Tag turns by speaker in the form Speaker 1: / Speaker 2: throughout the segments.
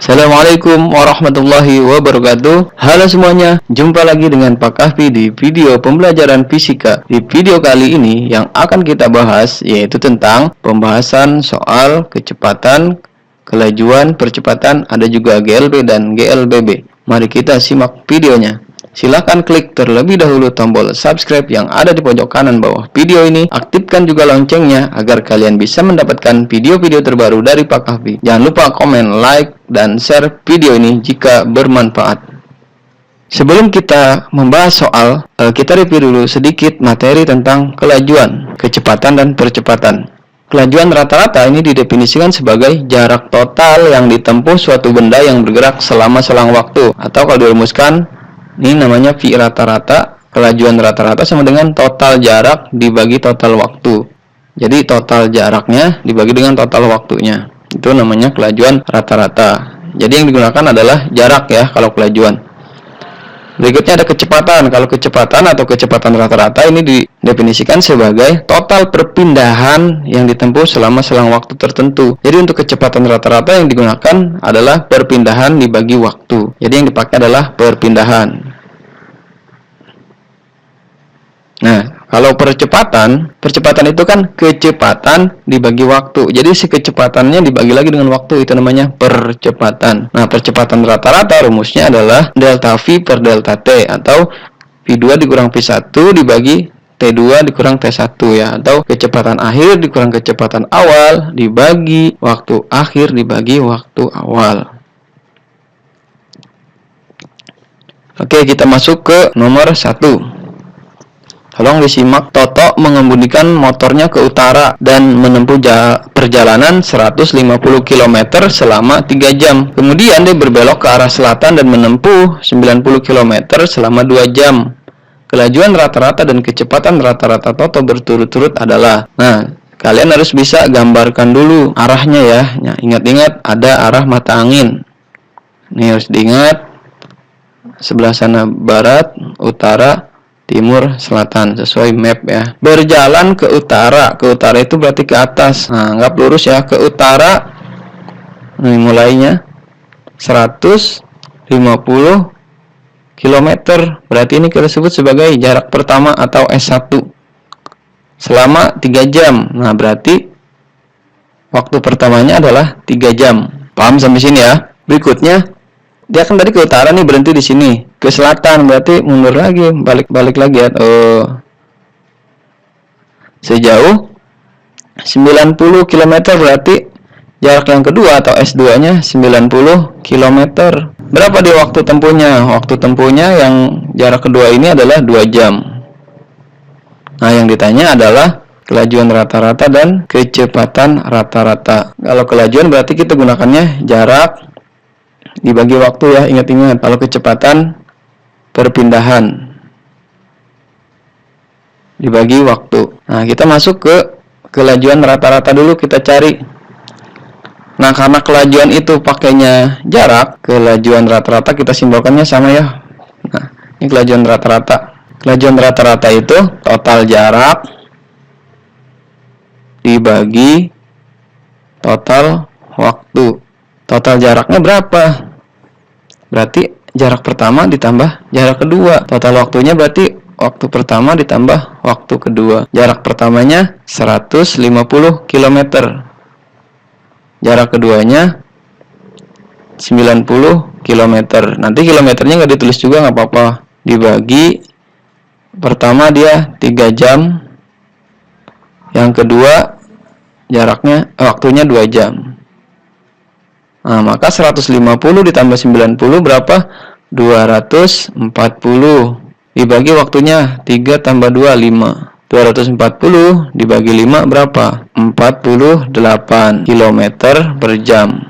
Speaker 1: Assalamualaikum warahmatullahi wabarakatuh. Halo semuanya, jumpa lagi dengan Pak Kahfi di video pembelajaran fisika. Di video kali ini yang akan kita bahas yaitu tentang pembahasan soal kecepatan, kelajuan, percepatan, ada juga GLB dan GLBB. Mari kita simak videonya. Silahkan klik terlebih dahulu tombol subscribe yang ada di pojok kanan bawah video ini. Aktifkan juga loncengnya agar kalian bisa mendapatkan video-video terbaru dari Pak Kahfi. Jangan lupa komen, like, dan share video ini jika bermanfaat. Sebelum kita membahas soal, kita review dulu sedikit materi tentang kelajuan, kecepatan, dan percepatan. Kelajuan rata-rata ini didefinisikan sebagai jarak total yang ditempuh suatu benda yang bergerak selama selang waktu, atau kalau dirumuskan ini namanya V rata-rata. Kelajuan rata-rata sama dengan total jarak dibagi total waktu. Jadi total jaraknya dibagi dengan total waktunya. Itu namanya kelajuan rata-rata. Jadi yang digunakan adalah jarak ya kalau kelajuan. Berikutnya ada kecepatan. Kalau kecepatan atau kecepatan rata-rata ini didefinisikan sebagai total perpindahan yang ditempuh selama selang waktu tertentu. Jadi untuk kecepatan rata-rata yang digunakan adalah perpindahan dibagi waktu. Jadi yang dipakai adalah perpindahan. Nah, kalau percepatan itu kan kecepatan dibagi waktu. Jadi si kecepatannya dibagi lagi dengan waktu, itu namanya percepatan. Nah, percepatan rata-rata rumusnya adalah delta V per delta T, atau V2 dikurang V1 dibagi T2 dikurang T1 ya, atau kecepatan akhir dikurang kecepatan awal dibagi waktu akhir dibagi waktu awal. Oke, kita masuk ke nomor 1. Tolong disimak. Toto mengemudikan motornya ke utara dan menempuh perjalanan 150 km selama 3 jam. Kemudian dia berbelok ke arah selatan dan menempuh 90 km selama 2 jam. Kelajuan rata-rata dan kecepatan rata-rata Toto berturut-turut adalah. Nah, kalian harus bisa gambarkan dulu arahnya ya. Ingat-ingat ada arah mata angin. Ini harus diingat. Sebelah sana barat, utara, timur, selatan, sesuai map ya. Berjalan ke utara itu berarti ke atas. Nah, anggap lurus ya, ke utara. Ini mulainya 150 km. Berarti ini kita sebut sebagai jarak pertama atau S1. Selama 3 jam. Nah, berarti waktu pertamanya adalah 3 jam. Paham sampai sini ya? Berikutnya, dia kan tadi ke utara nih, berhenti di sini. Ke selatan berarti mundur lagi, balik lagi ya. Sejauh 90 km berarti jarak yang kedua atau S2-nya 90 km. Berapa dia waktu tempuhnya? Waktu tempuhnya yang jarak kedua ini adalah 2 jam. Nah, yang ditanya adalah kelajuan rata-rata dan kecepatan rata-rata. Kalau kelajuan berarti kita gunakannya jarak dibagi waktu ya, ingat-ingat. Kalau kecepatan perpindahan dibagi waktu. Nah, kita masuk ke kelajuan rata-rata dulu, kita cari. Nah, karena kelajuan itu pakainya jarak, kelajuan rata-rata kita simbolkannya sama ya. Nah, ini kelajuan rata-rata. Kelajuan rata-rata itu total jarak dibagi total waktu. Total jaraknya berapa? Berarti jarak pertama ditambah jarak kedua. Total waktunya berarti waktu pertama ditambah waktu kedua. Jarak pertamanya 150 km. Jarak keduanya 90 km. Nanti kilometernya nggak ditulis juga, nggak apa-apa. Dibagi pertama dia 3 jam. Yang kedua jaraknya waktunya 2 jam. Nah, maka 150 ditambah 90 berapa? 240. Dibagi waktunya 3 tambah 2, 5. 240 dibagi 5 berapa? 48 km per jam.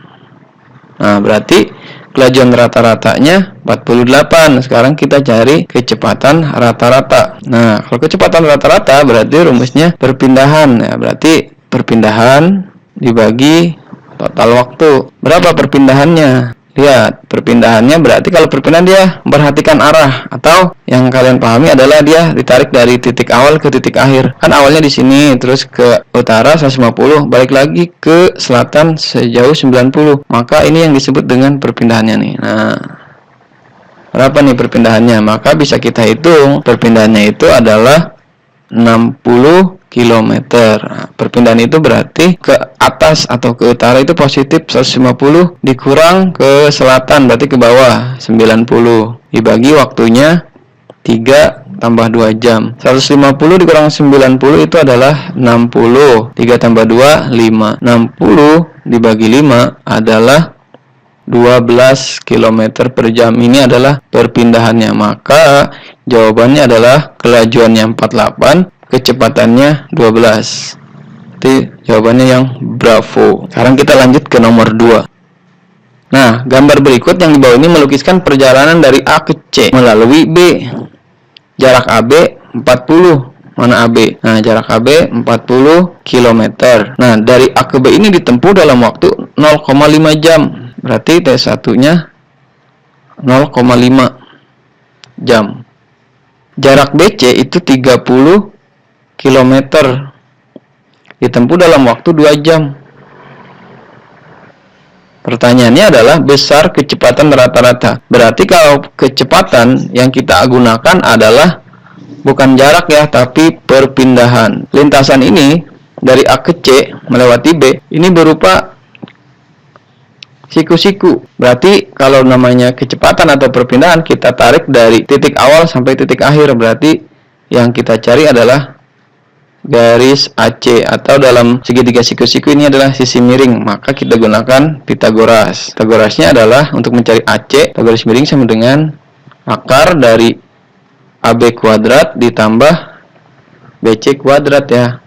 Speaker 1: Nah, berarti kelajuan rata-ratanya 48. Sekarang kita cari kecepatan rata-rata. Nah, kalau kecepatan rata-rata berarti rumusnya perpindahan. Ya, berarti perpindahan dibagi total waktu. Berapa perpindahannya? Lihat, perpindahannya berarti kalau perpindahan dia perhatikan arah, atau yang kalian pahami adalah dia ditarik dari titik awal ke titik akhir. Kan awalnya di sini, terus ke utara 150, balik lagi ke selatan sejauh 90. Maka ini yang disebut dengan perpindahannya nih. Nah, berapa nih perpindahannya? Maka bisa kita hitung perpindahannya itu adalah 60 km. Nah, perpindahan itu berarti ke atas atau ke utara itu positif 150 dikurang ke selatan berarti ke bawah 90. Dibagi waktunya 3 tambah 2 jam. 150 dikurang 90 itu adalah 60. 3 tambah 2, 5. 60 dibagi 5 adalah 12 km per jam. Ini adalah perpindahannya. Maka jawabannya adalah kelajuannya 48, kecepatannya 12. Jadi jawabannya yang bravo. Sekarang kita lanjut ke nomor 2. Nah, gambar berikut yang di bawah ini melukiskan perjalanan dari A ke C melalui B. Jarak AB 40. Mana AB? Nah, jarak AB 40 km. Nah, dari A ke B ini ditempuh dalam waktu 0,5 jam. Berarti T1-nya 0,5 jam. Jarak BC itu 30 km. Ditempuh dalam waktu 2 jam. Pertanyaannya adalah besar kecepatan rata-rata. Berarti kalau kecepatan yang kita gunakan adalah bukan jarak ya, tapi perpindahan. Lintasan ini dari A ke C melewati B, ini berupa siku-siku. Berarti kalau namanya kecepatan atau perpindahan, kita tarik dari titik awal sampai titik akhir. Berarti yang kita cari adalah garis AC, atau dalam segitiga siku-siku ini adalah sisi miring. Maka kita gunakan Pitagoras. Pitagorasnya adalah untuk mencari AC, garis miring sama dengan akar dari AB kuadrat ditambah BC kuadrat ya.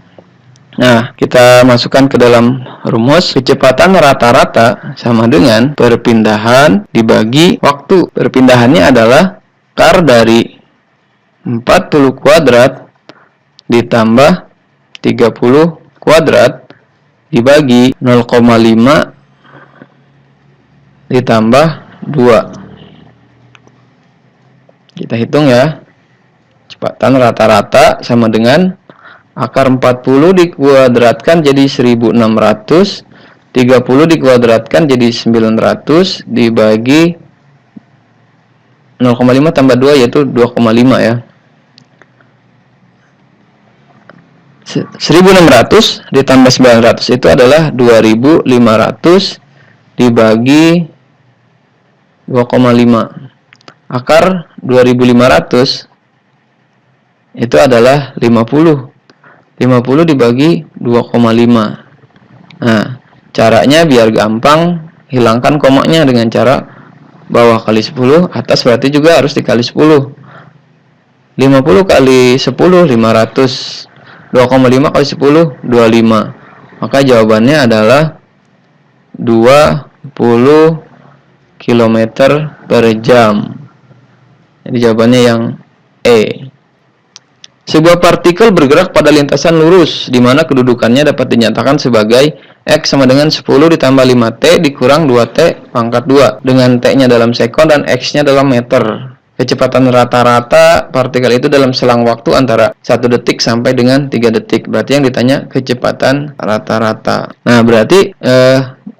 Speaker 1: Nah, kita masukkan ke dalam rumus. Kecepatan rata-rata sama dengan perpindahan dibagi waktu. Perpindahannya adalah akar dari 40 kuadrat ditambah 30 kuadrat dibagi 0,5 ditambah 2. Kita hitung ya. Kecepatan rata-rata sama dengan akar 40 dikuadratkan jadi 1600, 30 dikuadratkan jadi 900 dibagi 0,5 tambah 2 yaitu 2,5 ya. 1600 ditambah 900 itu adalah 2500 dibagi 2,5. Akar 2500 itu adalah 50. 50 dibagi 2,5. Nah, caranya biar gampang, hilangkan komanya dengan cara bawah kali 10, atas berarti juga harus dikali 10. 50 kali 10, 500. 2,5 kali 10, 25. Maka jawabannya adalah 20 km per jam. Jadi jawabannya yang E. Sebuah partikel bergerak pada lintasan lurus, di mana kedudukannya dapat dinyatakan sebagai X sama dengan 10 ditambah 5T dikurang 2T pangkat 2, dengan T-nya dalam sekon dan X-nya dalam meter. Kecepatan rata-rata partikel itu dalam selang waktu antara 1 detik sampai dengan 3 detik. Berarti yang ditanya kecepatan rata-rata. Nah, berarti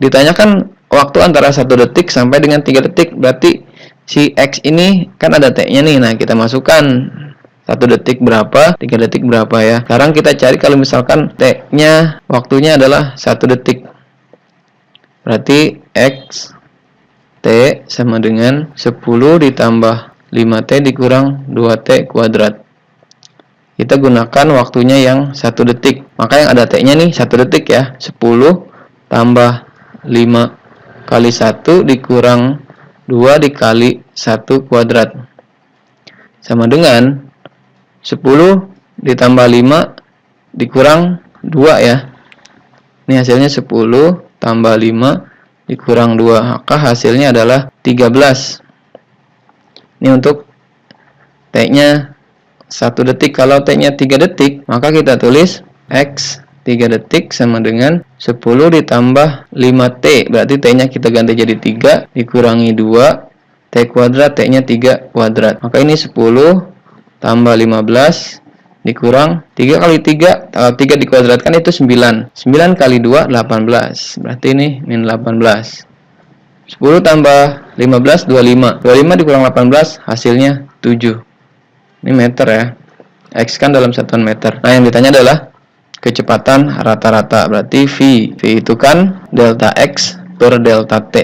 Speaker 1: ditanyakan waktu antara 1 detik sampai dengan 3 detik. Berarti si X ini kan ada T-nya nih. Nah, kita masukkan 1 detik berapa, 3 detik berapa ya. Sekarang kita cari kalau misalkan T-nya waktunya adalah 1 detik. Berarti X T sama dengan 10 ditambah 5T dikurang 2T kuadrat. Kita gunakan waktunya yang 1 detik. Maka yang ada T-nya nih 1 detik ya. 10 tambah 5 kali 1 dikurang 2 dikali 1 kuadrat. Sama dengan 10 ditambah 5 dikurang 2 ya. Ini hasilnya 10 tambah 5 dikurang 2. Maka hasilnya adalah 13. Ini untuk T-nya 1 detik. Kalau T-nya 3 detik, maka kita tulis X 3 detik sama dengan 10 ditambah 5T. Berarti T-nya kita ganti jadi 3, dikurangi 2, T kuadrat, T-nya 3 kuadrat. Maka ini 10 tambah 15 dikurang 3 kali 3, 3 dikuadratkan itu 9. 9 kali 2, 18. Berarti ini min 18. 10 tambah 15, 25. 25 dikurang 18, hasilnya 7. Ini meter ya. X kan dalam satuan meter. Nah, yang ditanya adalah kecepatan rata-rata, berarti V. V itu kan delta X per delta T.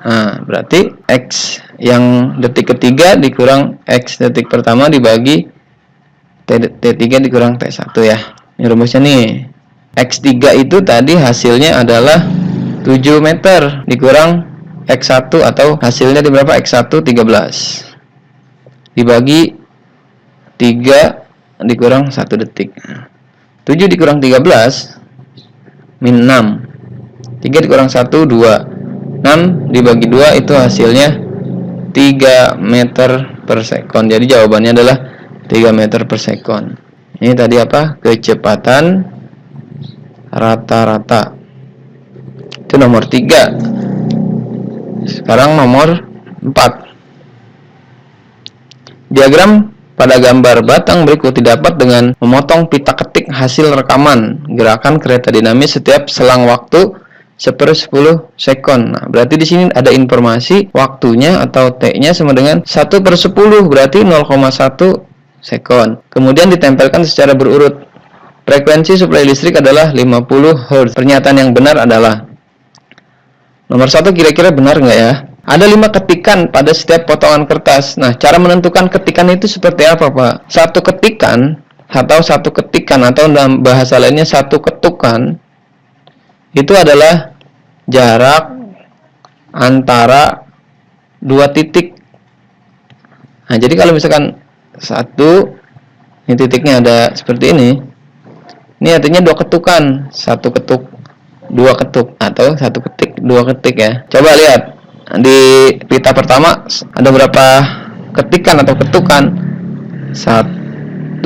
Speaker 1: Nah, berarti X yang detik ketiga dikurang X detik pertama dibagi T3 dikurang T1 ya. Ini rumusnya nih. X3 itu tadi hasilnya adalah 7 meter dikurang X1 atau hasilnya di berapa? X1 13. Dibagi 3 dikurang 1 detik. 7 dikurang 13 min 6. 3 dikurang 1 2. 6 dibagi 2 itu hasilnya 3 meter per sekon. Jadi jawabannya adalah 3 meter per sekon. Ini tadi apa? Kecepatan rata-rata. Itu nomor 3. Sekarang nomor 4. Diagram pada gambar batang berikut didapat dengan memotong pita ketik hasil rekaman gerakan kereta dinamis setiap selang waktu 1/10 sekon. Nah, berarti di sini ada informasi waktunya atau T-nya sama dengan 1/10, berarti 0,1 sekon. Kemudian ditempelkan secara berurut. Frekuensi suplai listrik adalah 50 Hz. Pernyataan yang benar adalah nomor 1, kira-kira benar nggak ya? Ada 5 ketikan pada setiap potongan kertas. Nah, cara menentukan ketikan itu seperti apa, Pak? Satu ketikan atau dalam bahasa lainnya satu ketukan itu adalah jarak antara 2 titik. Nah, jadi kalau misalkan ini titiknya ada seperti ini. Ini artinya 2 ketukan, 1 ketuk, 2 ketuk atau 1 ketik, 2 ketik ya. Coba lihat. Di pita pertama ada berapa ketikan atau ketukan? 1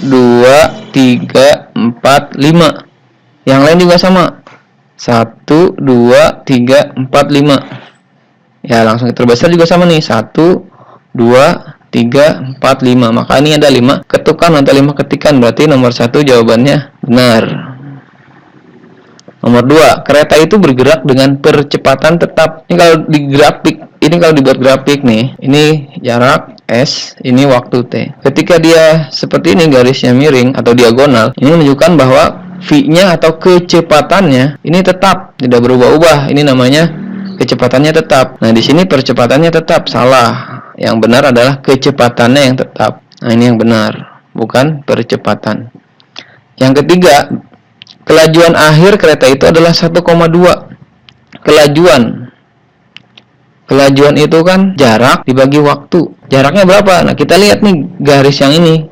Speaker 1: 2 3 4 5. Yang lain juga sama. 1 2 3 4 5. Ya, langsung terbesar juga sama nih. 1 2 3 4 5. Maka ini ada 5 ketukan atau 5 ketikan. Berarti nomor 1 jawabannya benar. Nomor 2, kereta itu bergerak dengan percepatan tetap. Ini kalau di grafik, ini kalau dibuat grafik nih, ini jarak S, ini waktu T. Ketika dia seperti ini garisnya miring atau diagonal, ini menunjukkan bahwa V-nya atau kecepatannya ini tetap, tidak berubah-ubah. Ini namanya kecepatannya tetap. Nah, di sini percepatannya tetap, salah. Yang benar adalah kecepatannya yang tetap. Nah, ini yang benar, bukan percepatan. Yang ketiga, kelajuan akhir kereta itu adalah 1,2. Kelajuan itu kan jarak dibagi waktu. Jaraknya berapa? Nah, kita lihat nih garis yang ini.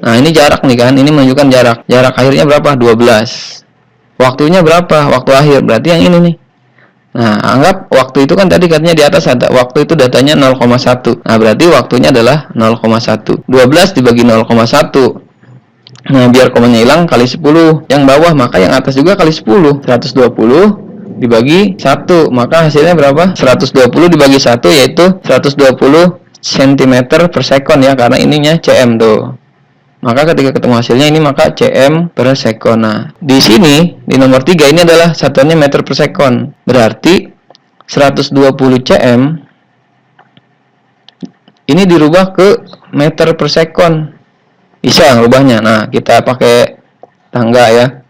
Speaker 1: Nah, ini jarak nih kan. Ini menunjukkan jarak. Jarak akhirnya berapa? 12. Waktunya berapa? Waktu akhir. Berarti yang ini nih. Nah, anggap waktu itu kan tadi katanya di atas ada. Waktu itu datanya 0,1. Nah, berarti waktunya adalah 0,1. 12 dibagi 0,1. Nah, biar komanya hilang kali 10 yang bawah, maka yang atas juga kali 10. 120 dibagi 1, maka hasilnya berapa? 120 dibagi 1 yaitu 120 cm per sekon ya, karena ininya cm tuh. Maka ketika ketemu hasilnya ini maka cm per sekon. Nah, di sini di nomor 3 ini adalah satuannya meter per sekon. Berarti 120 cm ini dirubah ke meter per sekon. Bisa rubahnya. Nah, kita pakai tangga ya.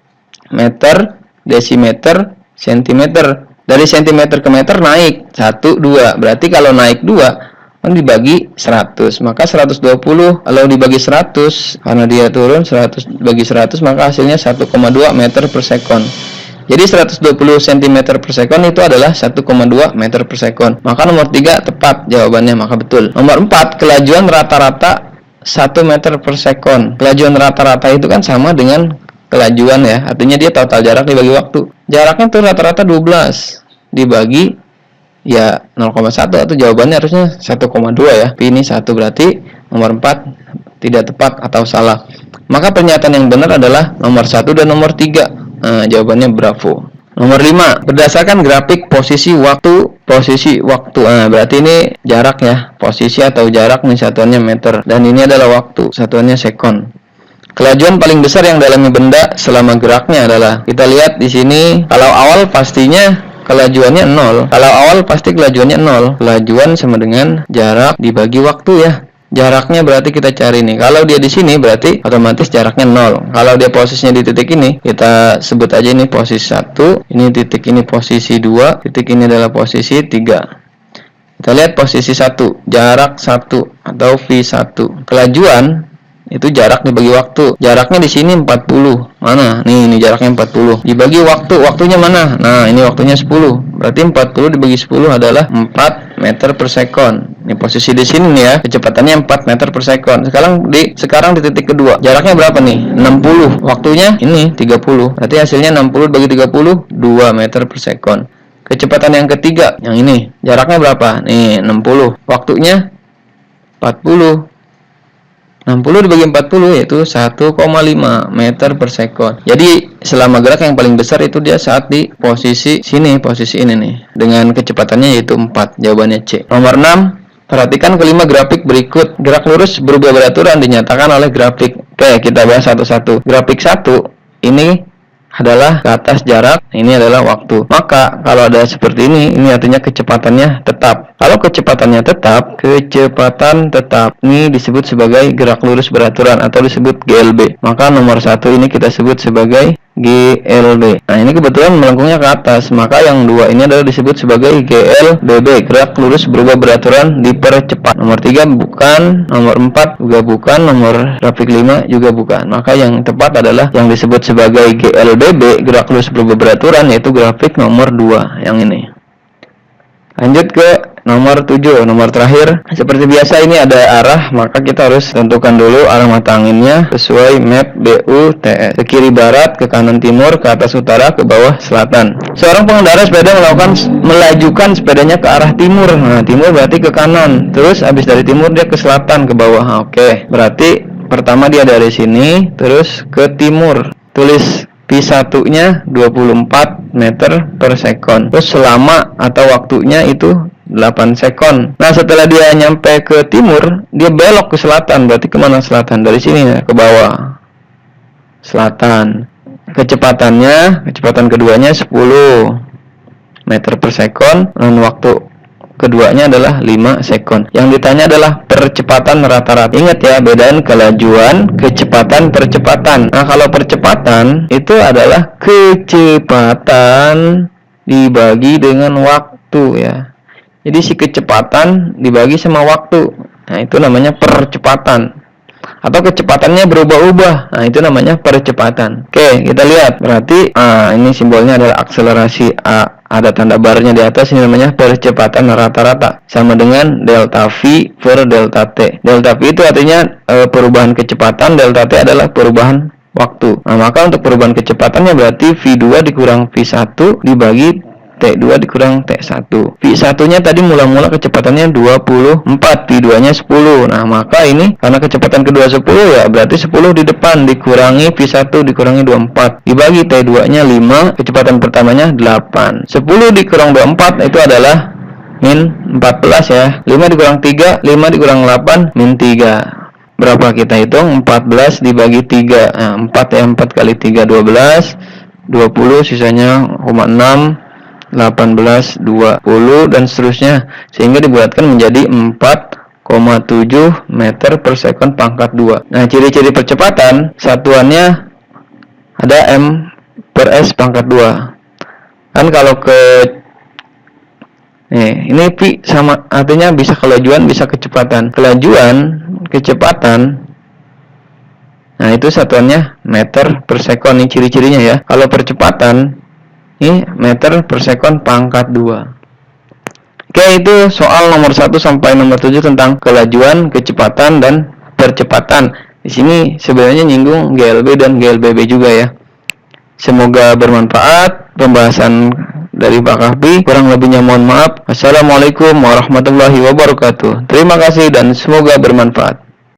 Speaker 1: Meter, desimeter, sentimeter. Dari sentimeter ke meter naik 1, 2. Berarti kalau naik 2 kan dibagi 100. Maka 120 kalau dibagi 100 karena dia turun 100 bagi 100 maka hasilnya 1,2 meter per sekon. Jadi 120 cm per sekon itu adalah 1,2 meter per sekon. Maka nomor 3 tepat jawabannya, maka betul. Nomor 4, kelajuan rata-rata 1 meter per sekon. Kelajuan rata-rata itu kan sama dengan kelajuan ya. Artinya dia total jarak dibagi waktu. Jaraknya tuh rata-rata 12 dibagi ya 0,1 atau jawabannya harusnya 1,2 ya. Tapi ini 1 berarti nomor 4 tidak tepat atau salah. Maka pernyataan yang benar adalah nomor 1 dan nomor 3. Jawabannya bravo. Nomor 5, berdasarkan grafik posisi waktu. Berarti ini jarak ya. Posisi atau jarak nih satuannya meter, dan ini adalah waktu, satuannya sekon. Kelajuan paling besar yang dalamnya benda selama geraknya adalah, kita lihat di sini, kalau awal pastinya kelajuannya 0. Kalau awal pasti kelajuannya 0. Kelajuan sama dengan jarak dibagi waktu ya. Jaraknya berarti kita cari nih. Kalau dia di sini berarti otomatis jaraknya 0. Kalau dia posisinya di titik ini, kita sebut aja ini posisi 1, ini titik ini posisi 2, titik ini adalah posisi 3. Kita lihat posisi 1, jarak 1 atau V1. Kelajuan itu jarak dibagi waktu. Jaraknya di sini 40. Mana? Nih, ini jaraknya 40. Dibagi waktu. Waktunya mana? Nah, ini waktunya 10. Berarti 40 dibagi 10 adalah 4 meter per sekon. Ini posisi di sini nih ya. Kecepatannya 4 meter per sekon. Sekarang di titik kedua. Jaraknya berapa nih? 60. Waktunya ini 30. Berarti hasilnya 60 bagi 30, 2 meter per sekon. Kecepatan yang ketiga, yang ini. Jaraknya berapa? Nih, 60. Waktunya 40. 60 dibagi 40 yaitu 1,5 meter per sekon. Jadi selama gerak yang paling besar itu dia saat di posisi sini, posisi ini nih, dengan kecepatannya yaitu 4. Jawabannya C. Nomor 6, perhatikan kelima grafik berikut. Gerak lurus berubah beraturan dinyatakan oleh grafik. Oke, kita bahas satu-satu. Grafik 1 ini adalah ke atas jarak, ini adalah waktu. Maka kalau ada seperti ini artinya kecepatannya tetap. Kalau kecepatannya tetap, kecepatan tetap ini disebut sebagai gerak lurus beraturan atau disebut GLB. Maka nomor 1 ini kita sebut sebagai GLB. Nah, ini kebetulan melengkungnya ke atas, maka yang 2 ini adalah disebut sebagai GLBB, gerak lurus berubah beraturan dipercepat. Nomor 3 bukan, nomor 4 juga bukan, nomor grafik 5 juga bukan. Maka yang tepat adalah yang disebut sebagai GLBB, gerak lurus berubah beraturan, yaitu grafik nomor 2 yang ini. Lanjut ke nomor 7, nomor terakhir. Seperti biasa ini ada arah, maka kita harus tentukan dulu arah mata anginnya sesuai map BUTS. Ke kiri barat, ke kanan timur, ke atas utara, ke bawah selatan. Seorang pengendara sepeda melajukan sepedanya ke arah timur. Nah, timur berarti ke kanan. Terus habis dari timur dia ke selatan, ke bawah. Oke, berarti pertama dia dari sini terus ke timur. Tulis P1-nya 24 meter per sekon. Terus selama atau waktunya itu 8 sekon. Nah, setelah dia nyampe ke timur, dia belok ke selatan. Berarti kemana selatan? Dari sini ya, ke bawah. Selatan. Kecepatan keduanya 10 meter per sekon. Dan waktu keduanya adalah 5 sekon. Yang ditanya adalah percepatan rata-rata. Ingat ya, bedain kelajuan, kecepatan, percepatan. Nah, kalau percepatan itu adalah kecepatan dibagi dengan waktu ya. Jadi si kecepatan dibagi sama waktu. Nah, itu namanya percepatan. Atau kecepatannya berubah-ubah. Nah, itu namanya percepatan. Oke, kita lihat. Berarti ini simbolnya adalah akselerasi A. Ada tanda barnya di atas, ini namanya percepatan rata-rata. Sama dengan delta V per delta T. Delta V itu artinya perubahan kecepatan, delta T adalah perubahan waktu. Nah, maka untuk perubahan kecepatannya berarti V2 dikurang V1 dibagi T2 dikurang T1. V1-nya tadi mula-mula kecepatannya 24, V2-nya 10. Nah, maka ini karena kecepatan kedua 10 ya, berarti 10 di depan dikurangi V1 dikurangi 24. Dibagi T2-nya 5, kecepatan pertamanya 8. 10 dikurang 24 itu adalah min 14 ya. 5 dikurang 3, 5 dikurang 8, min 3. Berapa kita hitung? 14 dibagi 3. Nah, 4 ya, 4 kali 3 12. 20 sisanya 0,6. 18, 20 dan seterusnya, sehingga dibuatkan menjadi 4,7 meter per sekon pangkat 2. Nah, ciri-ciri percepatan satuannya ada M per S pangkat 2. Kan kalau ini P sama, artinya bisa kelajuan bisa kecepatan. Kelajuan, kecepatan, nah itu satuannya meter per sekon. Ini ciri-cirinya ya. Kalau percepatan ini meter per sekon pangkat 2. Oke, itu soal nomor 1 sampai nomor 7 tentang kelajuan, kecepatan, dan percepatan. Di sini sebenarnya nyinggung GLB dan GLBB juga ya. Semoga bermanfaat pembahasan dari Pak Kahfi. Kurang lebihnya mohon maaf. Assalamualaikum warahmatullahi wabarakatuh. Terima kasih dan semoga bermanfaat.